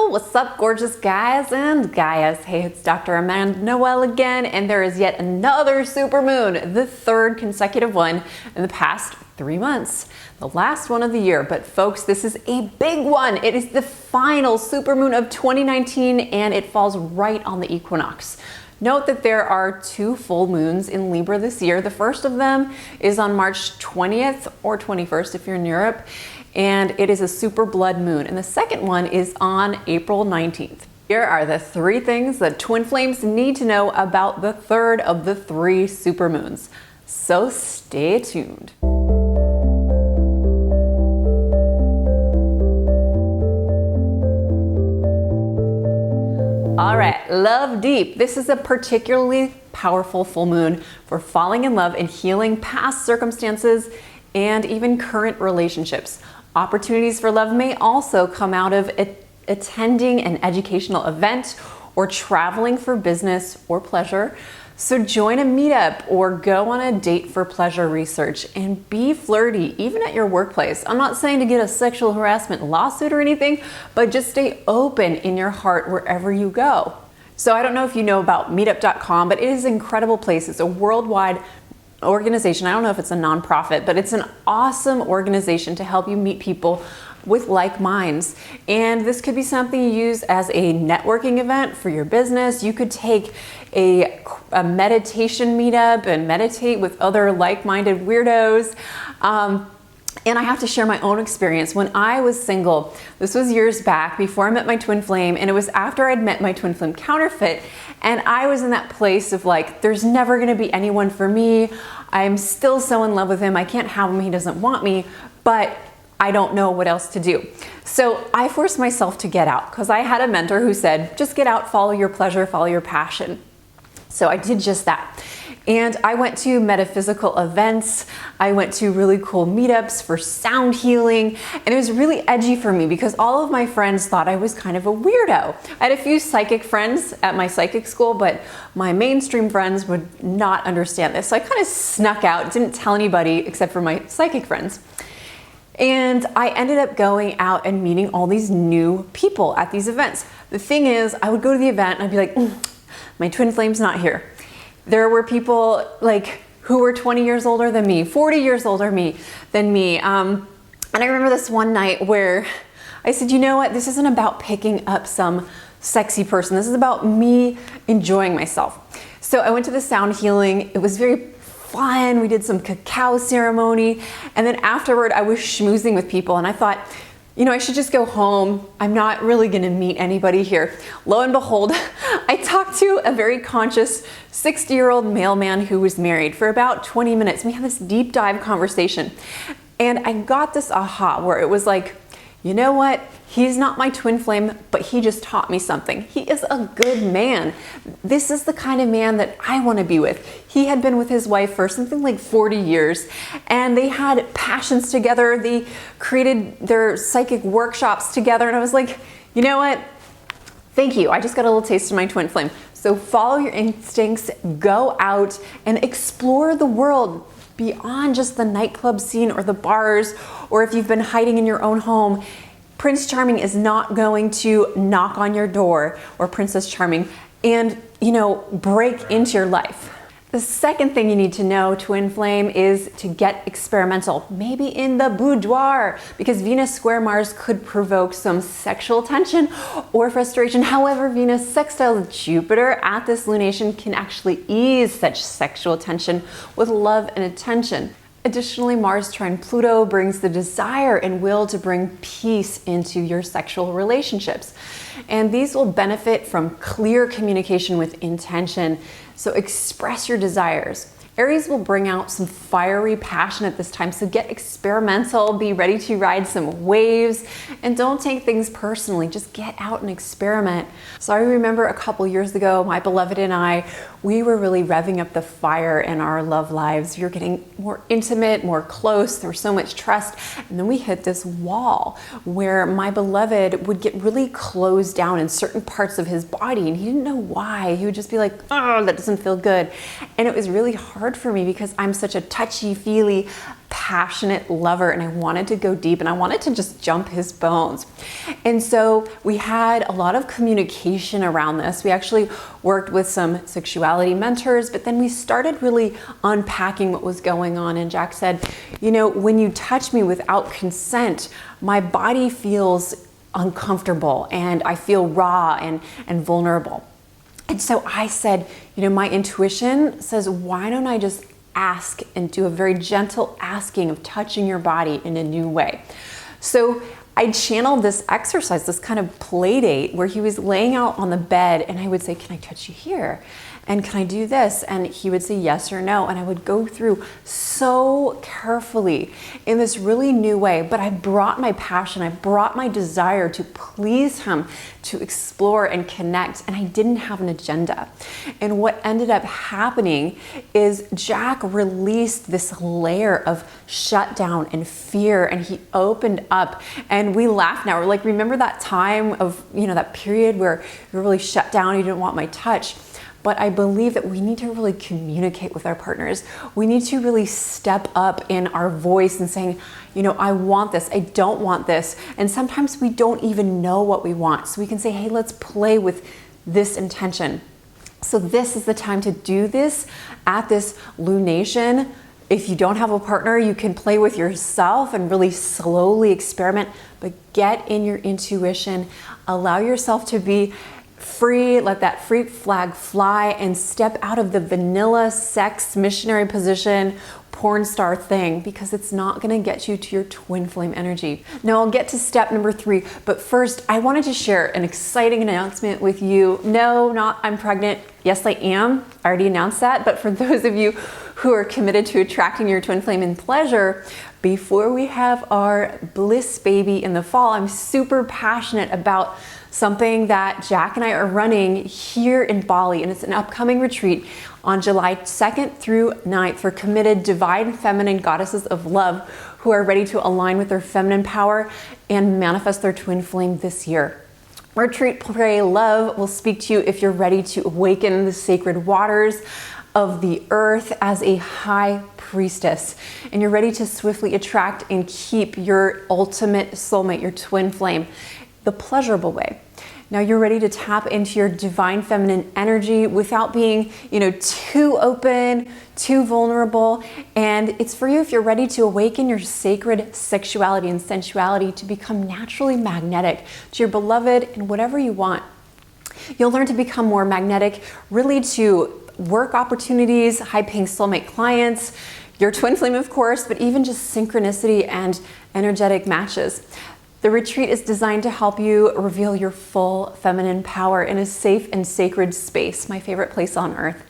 Hello, what's up, gorgeous guys and gaias? Hey, it's Dr. Amanda Noelle again, and there is yet another supermoon, the third consecutive one in the past 3 months, the last one of the year. But folks, this is a big one. It is the final supermoon of 2019, and it falls right on the equinox. Note that there are 2 full moons in Libra this year. The first of them is on March 20th or 21st if you're in Europe, and it is a super blood moon. And the second one is on April 19th. Here are the 3 things that twin flames need to know about the third of the 3 supermoons. So stay tuned. All right, love deep. This is a particularly powerful full moon for falling in love and healing past circumstances and even current relationships. Opportunities for love may also come out of attending an educational event or traveling for business or pleasure. So join a meetup or go on a date for pleasure research and be flirty, even at your workplace. I'm not saying to get a sexual harassment lawsuit or anything, but just stay open in your heart wherever you go. So I don't know if you know about meetup.com, but it is an incredible place. It's a worldwide organization. I don't know if it's a nonprofit, but it's an awesome organization to help you meet people with like minds. And this could be something you use as a networking event for your business. You could take a meditation meetup and meditate with other like-minded weirdos. And I have to share my own experience. When I was single, this was years back before I met my twin flame, and it was after I'd met my twin flame counterfeit, and I was in that place of like, there's never gonna be anyone for me. I'm still so in love with him. I can't have him, he doesn't want me, but I don't know what else to do. So I forced myself to get out because I had a mentor who said, just get out, follow your pleasure, follow your passion. So I did just that. And I went to metaphysical events. I went to really cool meetups for sound healing. And it was really edgy for me because all of my friends thought I was kind of a weirdo. I had a few psychic friends at my psychic school, but my mainstream friends would not understand this. So I kind of snuck out, didn't tell anybody except for my psychic friends. And I ended up going out and meeting all these new people at these events. The thing is, I would go to the event and I'd be like, my twin flame's not here. There were people like who were 20 years older than me, 40 years older than me. And I remember this one night where I said, you know what? This isn't about picking up some sexy person. This is about me enjoying myself. So I went to the sound healing. It was very fun. We did some cacao ceremony. And then afterward, I was schmoozing with people. And I thought, you know, I should just go home. I'm not really gonna meet anybody here. Lo and behold, I talked to a very conscious 60-year-old male man who was married for about 20 minutes. We had this deep dive conversation. And I got this aha where it was like, you know what? He's not my twin flame, but he just taught me something. He is a good man. This is the kind of man that I want to be with. He had been with his wife for something like 40 years, and they had passions together. They created their psychic workshops together, and I was like, you know what? Thank you. I just got a little taste of my twin flame. So follow your instincts, go out and explore the world beyond just the nightclub scene or the bars, or if you've been hiding in your own home. Prince Charming is not going to knock on your door, or Princess Charming, and, you know, break into your life. The second thing you need to know, twin flame, is to get experimental, maybe in the boudoir, because Venus square Mars could provoke some sexual tension or frustration. However, Venus sextile Jupiter at this lunation can actually ease such sexual tension with love and attention. Additionally, Mars trine Pluto brings the desire and will to bring peace into your sexual relationships. And these will benefit from clear communication with intention. So express your desires. Aries will bring out some fiery passion at this time, so get experimental, be ready to ride some waves, and don't take things personally. Just get out and experiment. So I remember a couple years ago, my beloved and I, we were really revving up the fire in our love lives. We were getting more intimate, more close, there was so much trust, and then we hit this wall where my beloved would get really closed down in certain parts of his body, and he didn't know why. He would just be like, oh, that doesn't feel good. And it was really hard hard for me because I'm such a touchy-feely, passionate lover, and I wanted to go deep and I wanted to just jump his bones. And so we had a lot of communication around this. We actually worked with some sexuality mentors, but then we started really unpacking what was going on. And Jack said, you know, when you touch me without consent, my body feels uncomfortable and I feel raw and vulnerable. And so I said, you know, my intuition says, why don't I just ask and do a very gentle asking of touching your body in a new way? So I channeled this exercise, this kind of play date where he was laying out on the bed and I would say, can I touch you here? And can I do this? And he would say yes or no. And I would go through so carefully in this really new way. But I brought my passion, I brought my desire to please him, to explore and connect. And I didn't have an agenda. And what ended up happening is Jack released this layer of shutdown and fear. And he opened up. And we laugh now. We're like, remember that time of, you know, that period where you were really shut down, you didn't want my touch? But I believe that we need to really communicate with our partners. We need to really step up in our voice and saying, you know, I want this, I don't want this. And sometimes we don't even know what we want. So we can say, hey, let's play with this intention. So this is the time to do this at this lunation. If you don't have a partner, you can play with yourself and really slowly experiment, but get in your intuition. Allow yourself to be free, let that freak flag fly and step out of the vanilla sex missionary position, porn star thing, because it's not going to get you to your twin flame energy. Now I'll get to step number 3, but first I wanted to share an exciting announcement with you. No, not I'm pregnant. Yes, I am. I already announced that. But for those of you who are committed to attracting your twin flame in pleasure, before we have our bliss baby in the fall, I'm super passionate about something that Jack and I are running here in Bali, and it's an upcoming retreat on July 2nd through 9th for committed divine feminine goddesses of love who are ready to align with their feminine power and manifest their twin flame this year. Retreat, Pray, Love will speak to you if you're ready to awaken the sacred waters of the earth as a high priestess, and you're ready to swiftly attract and keep your ultimate soulmate, your twin flame, the pleasurable way. Now you're ready to tap into your divine feminine energy without being, you know, too open, too vulnerable. And it's for you if you're ready to awaken your sacred sexuality and sensuality to become naturally magnetic to your beloved and whatever you want. You'll learn to become more magnetic, really to work opportunities, high-paying soulmate clients, your twin flame, of course, but even just synchronicity and energetic matches. The retreat is designed to help you reveal your full feminine power in a safe and sacred space, my favorite place on earth.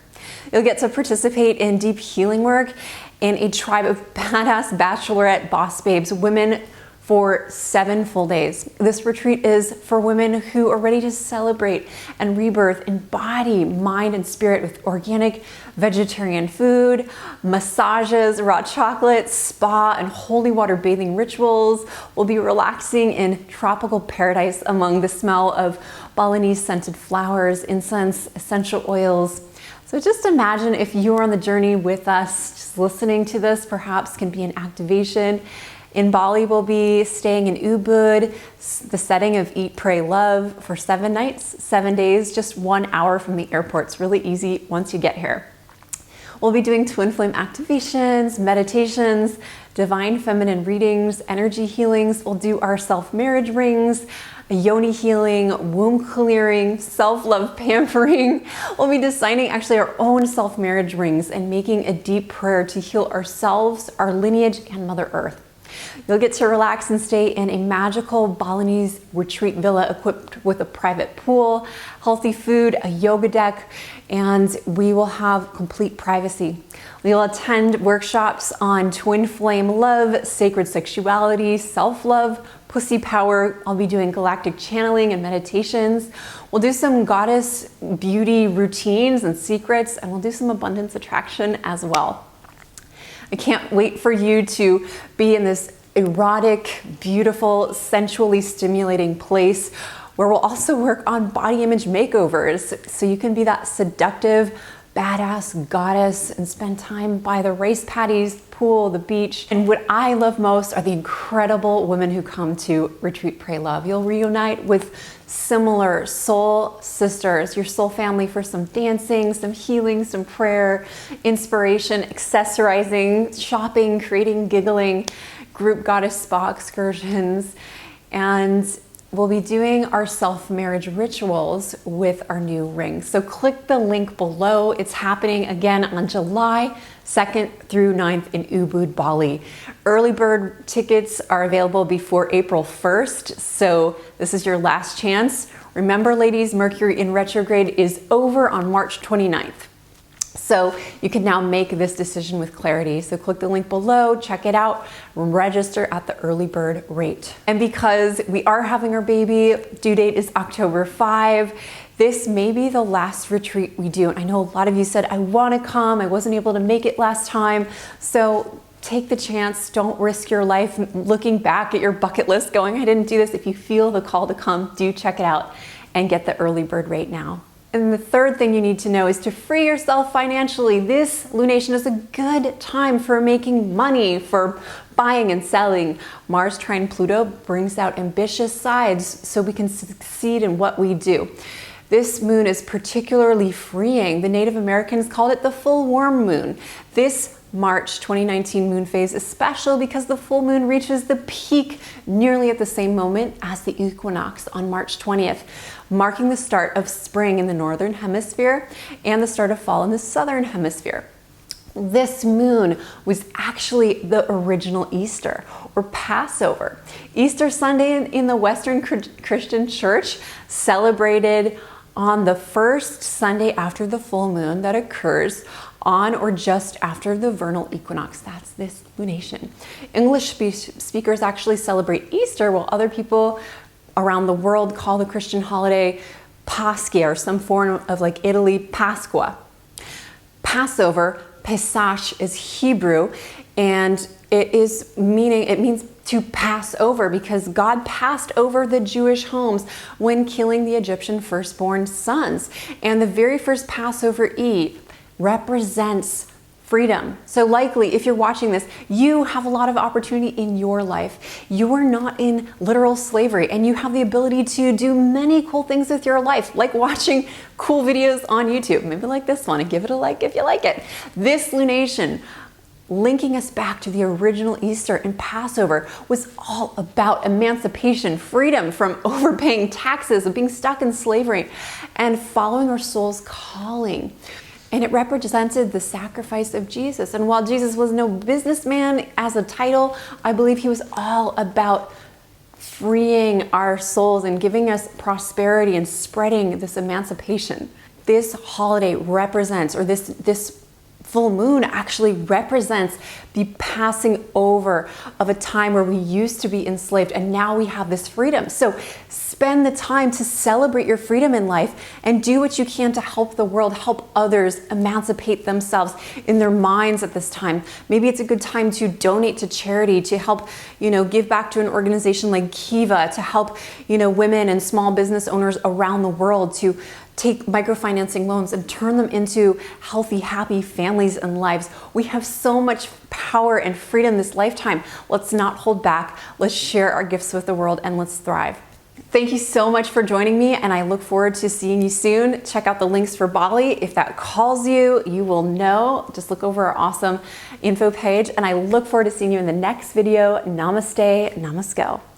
You'll get to participate in deep healing work in a tribe of badass bachelorette boss babes, women, for 7 full days. This retreat is for women who are ready to celebrate and rebirth in body, mind, and spirit with organic vegetarian food, massages, raw chocolate, spa, and holy water bathing rituals. We'll be relaxing in tropical paradise among the smell of Balinese scented flowers, incense, essential oils. So just imagine if you're on the journey with us, just listening to this perhaps can be an activation. In Bali, we'll be staying in Ubud, the setting of Eat, Pray, Love for 7 nights, 7 days, just 1 hour from the airport. It's really easy once you get here. We'll be doing twin flame activations, meditations, divine feminine readings, energy healings. We'll do our self-marriage rings, a yoni healing, womb clearing, self-love pampering. We'll be designing actually our own self-marriage rings and making a deep prayer to heal ourselves, our lineage, and Mother Earth. You'll get to relax and stay in a magical Balinese retreat villa equipped with a private pool, healthy food, a yoga deck, and we will have complete privacy. We'll attend workshops on twin flame love, sacred sexuality, self-love, pussy power. I'll be doing galactic channeling and meditations. We'll do some goddess beauty routines and secrets, and we'll do some abundance attraction as well. I can't wait for you to be in this erotic, beautiful, sensually stimulating place where we'll also work on body image makeovers so you can be that seductive, badass goddess and spend time by the rice paddies, pool, the beach. And what I love most are the incredible women who come to Retreat, Pray, Love. You'll reunite with similar soul sisters, your soul family, for some dancing, some healing, some prayer, inspiration, accessorizing, shopping, creating, giggling, group goddess spa excursions. And we'll be doing our self-marriage rituals with our new rings. So click the link below. It's happening again on July 2nd through 9th in Ubud, Bali. Early bird tickets are available before April 1st, so this is your last chance. Remember, ladies, Mercury in retrograde is over on March 29th. So you can now make this decision with clarity. So click the link below, check it out, register at the early bird rate. And because we are having our baby, due date is October 5, this may be the last retreat we do. And I know a lot of you said, I want to come, I wasn't able to make it last time. So take the chance, don't risk your life looking back at your bucket list going, I didn't do this. If you feel the call to come, do check it out and get the early bird rate now. And the third thing you need to know is to free yourself financially. This lunation is a good time for making money, for buying and selling. Mars trine Pluto brings out ambitious sides so we can succeed in what we do. This moon is particularly freeing. The Native Americans called it the full warm moon. This March 2019 moon phase is special because the full moon reaches the peak nearly at the same moment as the equinox on March 20th, marking the start of spring in the northern hemisphere and the start of fall in the southern hemisphere. This moon was actually the original Easter or Passover. Easter Sunday in the Western Christian Church celebrated on the first Sunday after the full moon that occurs on or just after the vernal equinox. That's this lunation. English speakers actually celebrate Easter, while other people around the world call the Christian holiday Pascha, or some form of, like Italy, Pasqua. Passover, Pesach, is Hebrew, and it means to pass over, because God passed over the Jewish homes when killing the Egyptian firstborn sons. And the very first Passover Eve represents freedom. So likely, if you're watching this, you have a lot of opportunity in your life. You are not in literal slavery, and you have the ability to do many cool things with your life, like watching cool videos on YouTube, maybe like this one, and give it a like if you like it. This lunation, linking us back to the original Easter and Passover, was all about emancipation, freedom from overpaying taxes, of being stuck in slavery, and following our soul's calling. And it represented the sacrifice of Jesus. And while Jesus was no businessman as a title, I believe he was all about freeing our souls and giving us prosperity and spreading this emancipation. This holiday represents, or this full moon actually represents, the passing over of a time where we used to be enslaved and now we have this freedom. So spend the time to celebrate your freedom in life and do what you can to help the world, help others emancipate themselves in their minds at this time. Maybe it's a good time to donate to charity, to help, give back to an organization like Kiva, to help, women and small business owners around the world to take microfinancing loans and turn them into healthy, happy families and lives. We have so much power and freedom this lifetime. Let's not hold back. Let's share our gifts with the world, and let's thrive. Thank you so much for joining me, and I look forward to seeing you soon. Check out the links for Bali. If that calls you, you will know. Just look over our awesome info page, and I look forward to seeing you in the next video. Namaste, namaskar.